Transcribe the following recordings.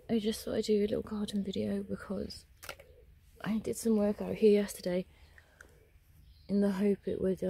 I just thought I'd do a little garden video because I did some work out here yesterday in the hope it would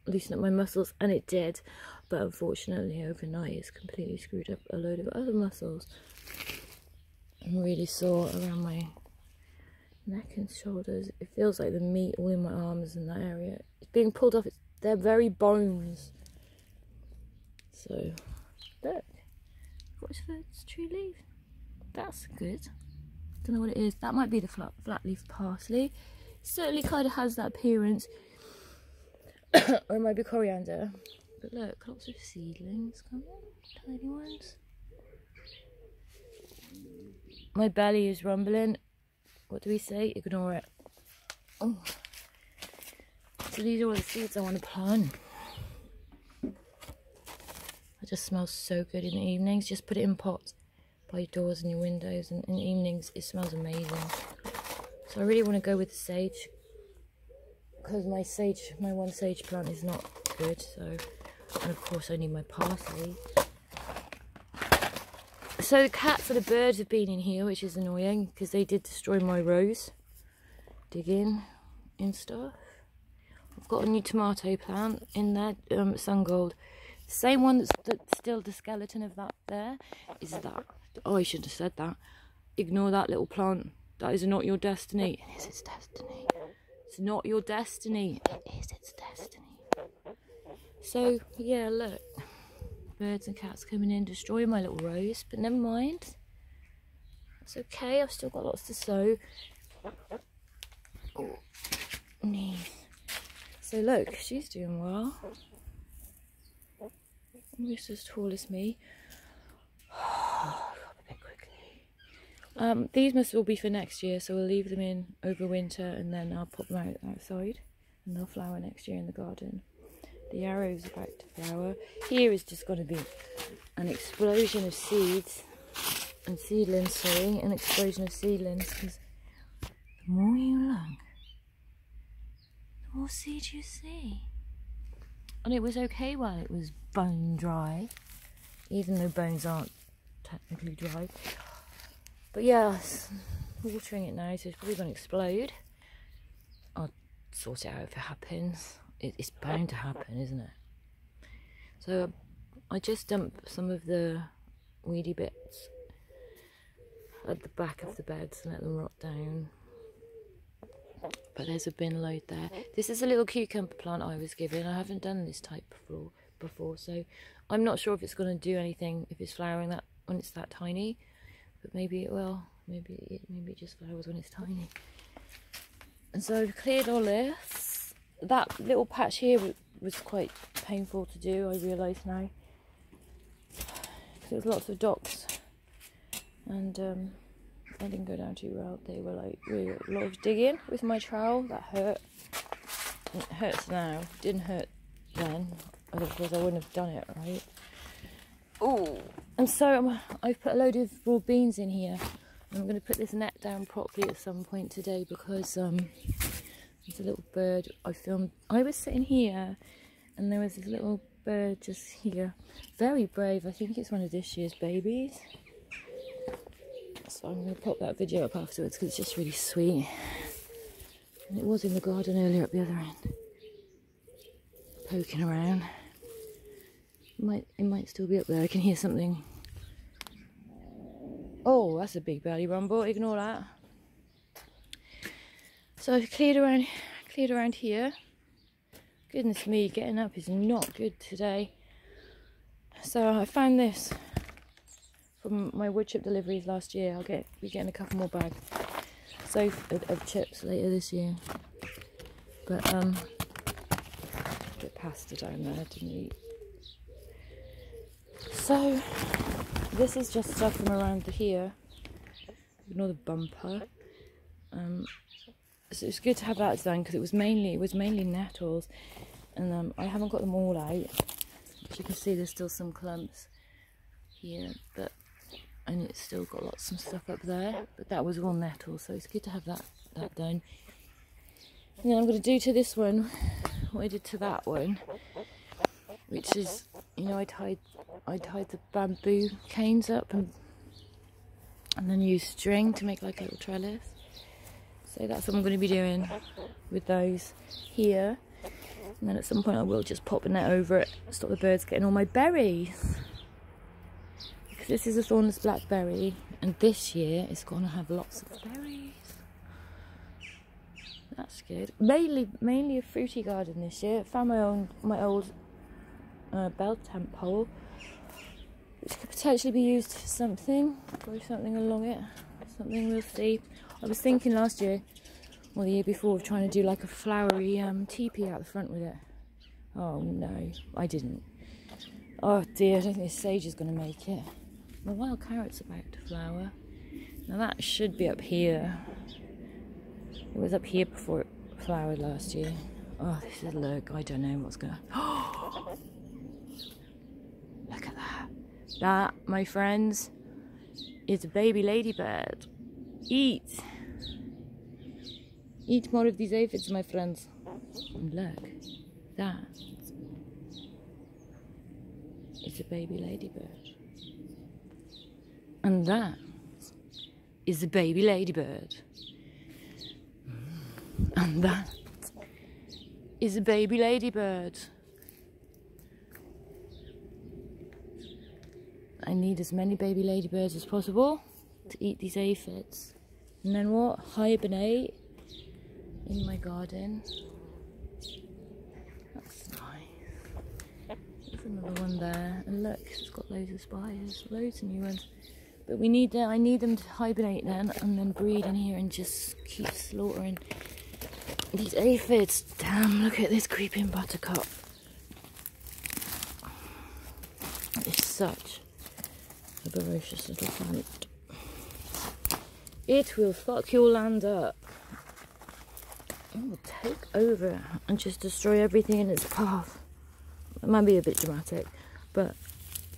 loosen up my muscles, and it did, but unfortunately overnight it's completely screwed up a load of other muscles. I'm really sore around my neck and shoulders. It feels like the meat all in my arms in that area. It's being pulled off. They're very bones. So, look. What's the tree leaf? That's good. Don't know what it is. That might be the flat leaf parsley. Certainly kind of has that appearance. Or it might be coriander. But look, lots of seedlings coming. Tiny ones. My belly is rumbling. What do we say? Ignore it. Oh. So these are all the seeds I want to plant. It just smells so good in the evenings. Just put it in pots by your doors and your windows, and in the evenings it smells amazing. So I really want to go with the sage, because my one sage plant is not good. So, and of course I need my parsley. So the cats and the birds have been in here, which is annoying because they did destroy my rose. Digging and stuff. I've got a new tomato plant in there, sun gold. The same one that's still the skeleton of that there is that. Oh, I shouldn't have said that. Ignore that little plant. That is not your destiny. It is its destiny. It's not your destiny. It is its destiny. So, yeah, look. Birds and cats coming in, destroying my little rose. But never mind. It's okay. I've still got lots to sow. Oh, knees. So, look. She's doing well. Almost as tall as me. These must all be for next year, so we'll leave them in over winter and then I'll put them out outside and they'll flower next year in the garden. The yarrow's about to flower. Here is just going to be an explosion of seeds and seedlings, sorry, an explosion of seedlings, because the more you look, the more seeds you see. And it was okay while it was bone dry, even though bones aren't technically dry. But yeah, watering it now, so it's probably going to explode. I'll sort it out if it happens. It's bound to happen, isn't it? So I just dumped some of the weedy bits at the back of the beds and let them rot down. But there's a bin load there. This is a little cucumber plant I was given. I haven't done this type before, so I'm not sure if it's going to do anything if it's flowering that when it's that tiny. But maybe it will. Maybe it just flowers when it's tiny. And so I've cleared all this. That little patch here was quite painful to do, I realise now. There was lots of docks. And I didn't go down too well. They were like really a lot of digging with my trowel. That hurt. It hurts now. Didn't hurt then. Otherwise I wouldn't have done it, right? Oh, and so I've put a load of raw beans in here. I'm going to put this net down properly at some point today because there's a little bird I filmed. I was sitting here and there was this little bird just here. Very brave. I think it's one of this year's babies. So I'm going to pop that video up afterwards because it's just really sweet. And it was in the garden earlier at the other end. Poking around. It might still be up there. I can hear something. Oh, that's a big belly rumble. Ignore that. So I've cleared around here. Goodness me, getting up is not good today. So I found this from my wood chip deliveries last year. I'll be getting a couple more bags of chips later this year. But a bit of pasta down there, didn't eat. So this is just stuff from around here. Ignore the bumper. So it's good to have that done because it was mainly nettles, and I haven't got them all out. As you can see, there's still some clumps here, and it's still got lots of stuff up there. But that was all nettles, so it's good to have that done. And then I'm going to do to this one what I did to that one, which is, you know, I tied the bamboo canes up and and then use string to make like a little trellis. So that's what I'm going to be doing with those here. And then at some point I will just pop a net over it, stop the birds getting all my berries. Because this is a thornless blackberry, and this year it's going to have lots of berries. That's good. Mainly a fruity garden this year. I found my old bell temp pole, which could potentially be used for something. Grow something along it. Something, we'll see. I was thinking last year, or the year before, of trying to do like a flowery teepee out the front with it. Oh no, I didn't. Oh dear, I don't think this sage is going to make it. My wild carrot's about to flower. Now that should be up here. It was up here before it flowered last year. Oh, this is look. I don't know what's going to... Look at that. That, my friends, is a baby ladybird. Eat. Eat more of these aphids, my friends. And look. That is a baby ladybird. And that is a baby ladybird. And that is a baby ladybird. I need as many baby ladybirds as possible to eat these aphids. And then what? Hibernate in my garden. That's nice. There's another one there. And look, it's got loads of spiders. Loads of new ones. But we need I need them to hibernate then and then breed in here and just keep slaughtering these aphids. Damn, look at this creeping buttercup. It's such a ferocious little plant. It will fuck your land up. It will take over and just destroy everything in its path. It might be a bit dramatic, but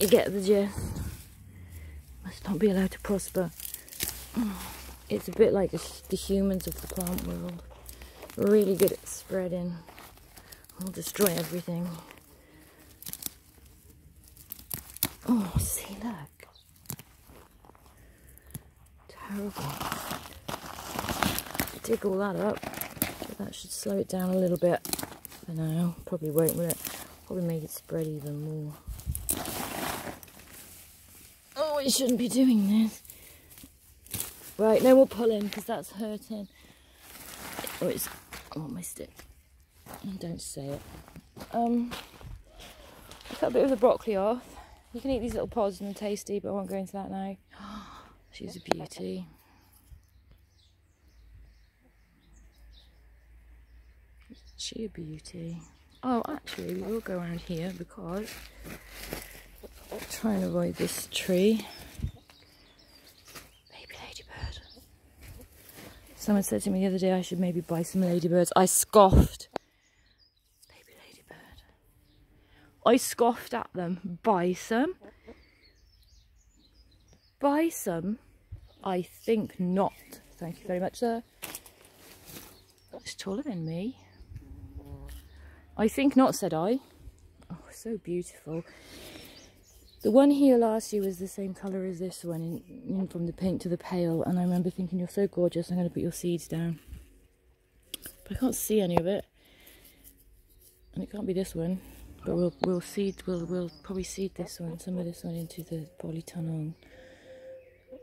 you get the gist. Must not be allowed to prosper. It's a bit like the humans of the plant world. We're really good at spreading. We'll destroy everything. Oh, see, look. Terrible. Dig all that up. But that should slow it down a little bit. For now. Probably won't, will it? Probably make it spread even more. Oh, I shouldn't be doing this. Right, no more pulling because that's hurting. Oh, I want my stick. Don't say it. I cut a bit of the broccoli off. You can eat these little pods and they're tasty, but I won't go into that now. She's a beauty. She a beauty. Oh, actually, we will go around here because I'm trying to avoid this tree. Baby ladybird. Someone said to me the other day I should maybe buy some ladybirds. I scoffed. Baby ladybird. I scoffed at them. Buy some? Buy some? I think not. Thank you very much, sir. It's taller than me. I think not, said I. Oh, so beautiful. The one here last year was the same colour as this one, in from the pink to the pale, and I remember thinking, you're so gorgeous, I'm going to put your seeds down. But I can't see any of it. And it can't be this one. But we'll probably seed this one, some of this one into the polytunnel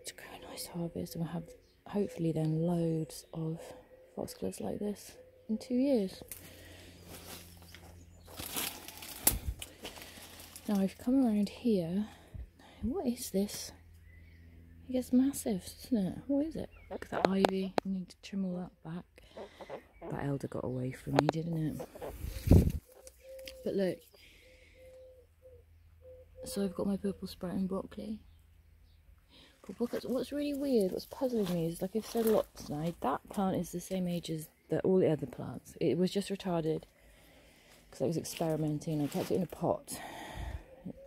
to grow a nice harvest, and we'll have hopefully then loads of foxgloves like this in 2 years. Now I've come around here. What is this? It gets massive, doesn't it? What is it? Look at that ivy. I need to trim all that back. That elder got away from me, didn't it? But look. So I've got my purple sprouting broccoli. But what's really weird, what's puzzling me is, like I've said lots now, that plant is the same age as all the other plants. It was just retarded because I was experimenting. I kept it in a pot.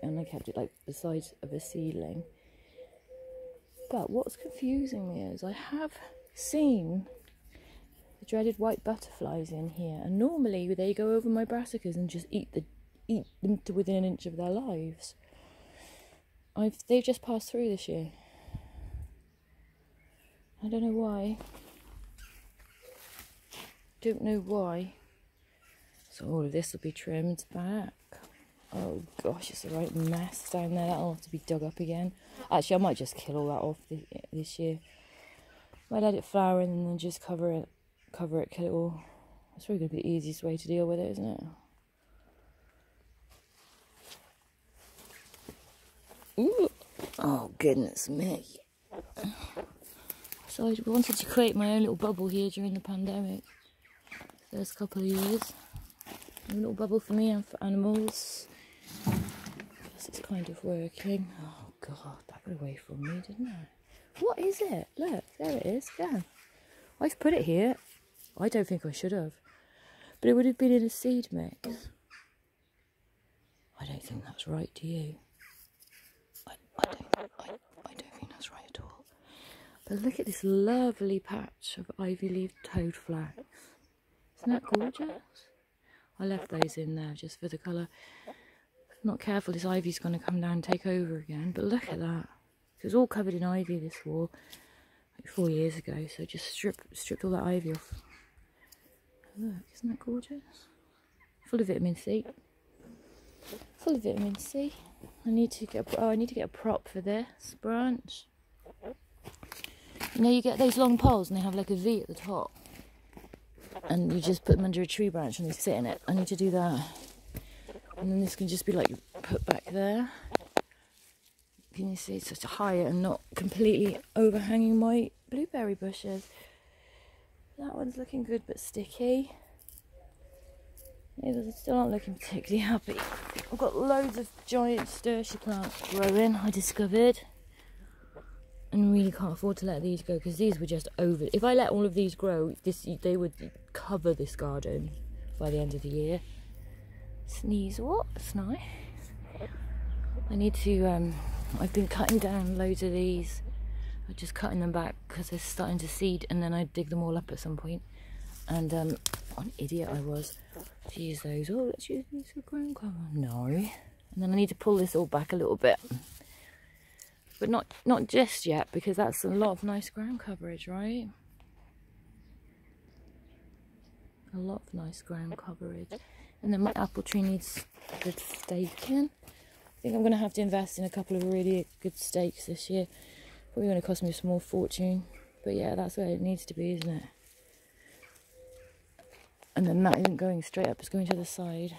And I kept it like the size of a seedling. But what's confusing me is I have seen the dreaded white butterflies in here, and normally they go over my brassicas and just eat them to within an inch of their lives. They've just passed through this year. I don't know why. Don't know why. So all of this will be trimmed back. Oh gosh, it's a right mess down there. That'll have to be dug up again. Actually, I might just kill all that off this year. Might let it flower and then just cover it, kill it all. That's probably going to be the easiest way to deal with it, isn't it? Ooh. Oh goodness me. So I wanted to create my own little bubble here during the pandemic. First couple of years. A little bubble for me and for animals. Guess it's kind of working. Oh god, that got away from me, didn't it? What is it? Look, there it is. Go. I've put it here. I don't think I should have. But it would have been in a seed mix. I don't think that's right, do you? I don't think that's right at all. But look at this lovely patch of ivy-leaved toad flax. Isn't that gorgeous? I left those in there just for the colour. If I'm not careful, this ivy's going to come down and take over again. But look at that. It was all covered in ivy, this wall, like 4 years ago. So just stripped all that ivy off. Look, isn't that gorgeous? Full of vitamin C. Full of vitamin C. I need to get a prop for this branch. You know, you get those long poles and they have like a V at the top. And you just put them under a tree branch and they sit in it. I need to do that. And then this can just be like put back there. Can you see it's such a higher and not completely overhanging my blueberry bushes. That one's looking good but sticky. Yeah, still not looking particularly happy. I've got loads of giant sturgeon plants growing, I discovered. And really can't afford to let these go because these were just over. If I let all of these grow, they would cover this garden by the end of the year. Sneeze what? That's nice. I need to, I've been cutting down loads of these. I'm just cutting them back because they're starting to seed and then I dig them all up at some point. And what an idiot I was to use those. Oh, let's use these for ground cover. No. And then I need to pull this all back a little bit. But not just yet, because that's a lot of nice ground coverage, right? A lot of nice ground coverage. And then my apple tree needs good staking. I think I'm going to have to invest in a couple of really good stakes this year. Probably going to cost me a small fortune. But yeah, that's where it needs to be, isn't it? And then that isn't going straight up, it's going to the side.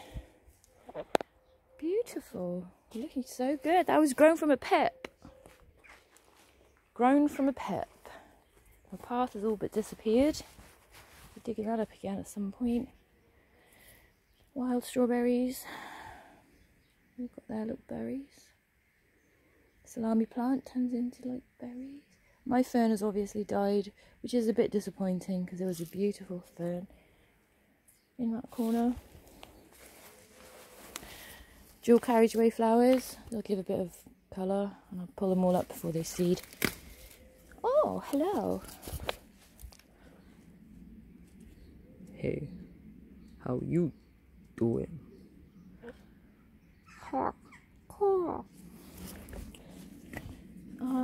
Beautiful. Looking so good. That was grown from a pip. Grown from a pip. The path has all but disappeared. We're digging that up again at some point. Wild strawberries. We've got their little berries. Salami plant turns into like berries. My fern has obviously died, which is a bit disappointing because there was a beautiful fern in that corner. Dual carriageway flowers. They'll give a bit of colour and I'll pull them all up before they seed. Oh, hello. Hey, how you doing?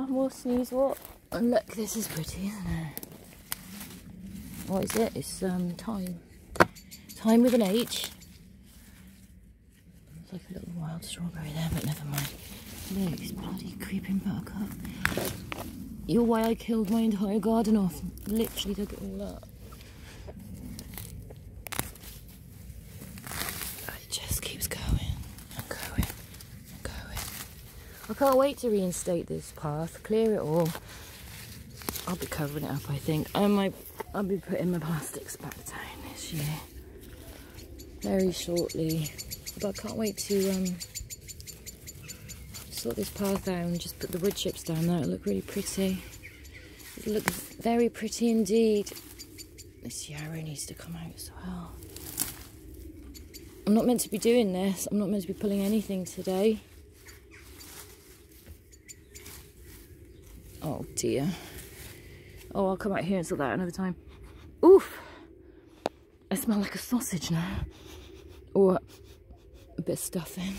More sneeze what? And look, this is pretty, isn't it? What is it? It's thyme. Thyme with an H. It's like a little wild strawberry there, but never mind. Look, it's bloody creeping buttercup. You're why I killed my entire garden off. Literally dug it all up. It just keeps going and going and going. I can't wait to reinstate this path, clear it all. I'll be covering it up, I think. I'll be putting my plastics back down this year. Very shortly. But I can't wait to sort this path out and just put the wood chips down there. It'll look really pretty. It looks very pretty indeed. This yarrow needs to come out as well. I'm not meant to be doing this. I'm not meant to be pulling anything today. Oh dear. Oh, I'll come out here and sort that out another time. Oof! I smell like a sausage now. Or a bit of stuffing.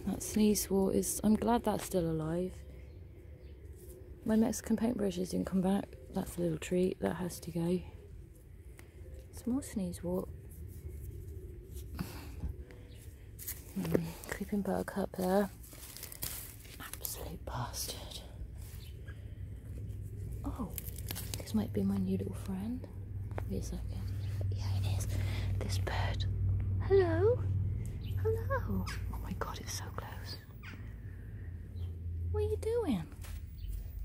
That sneeze wart is... I'm glad that's still alive. My Mexican paintbrushes didn't come back. That's a little treat. That has to go. Some more sneeze wart. Creeping buttercup there. Absolute bastard. Oh, this might be my new little friend. Wait a second. Yeah, it is. This bird. Hello? Hello? Oh my god, it's so close. What are you doing?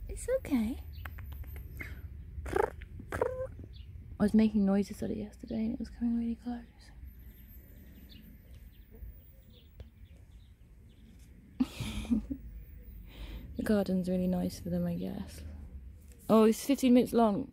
It's okay. I was making noises at it yesterday and it was coming really close. The garden's really nice for them, I guess. Oh, it's 15 minutes long.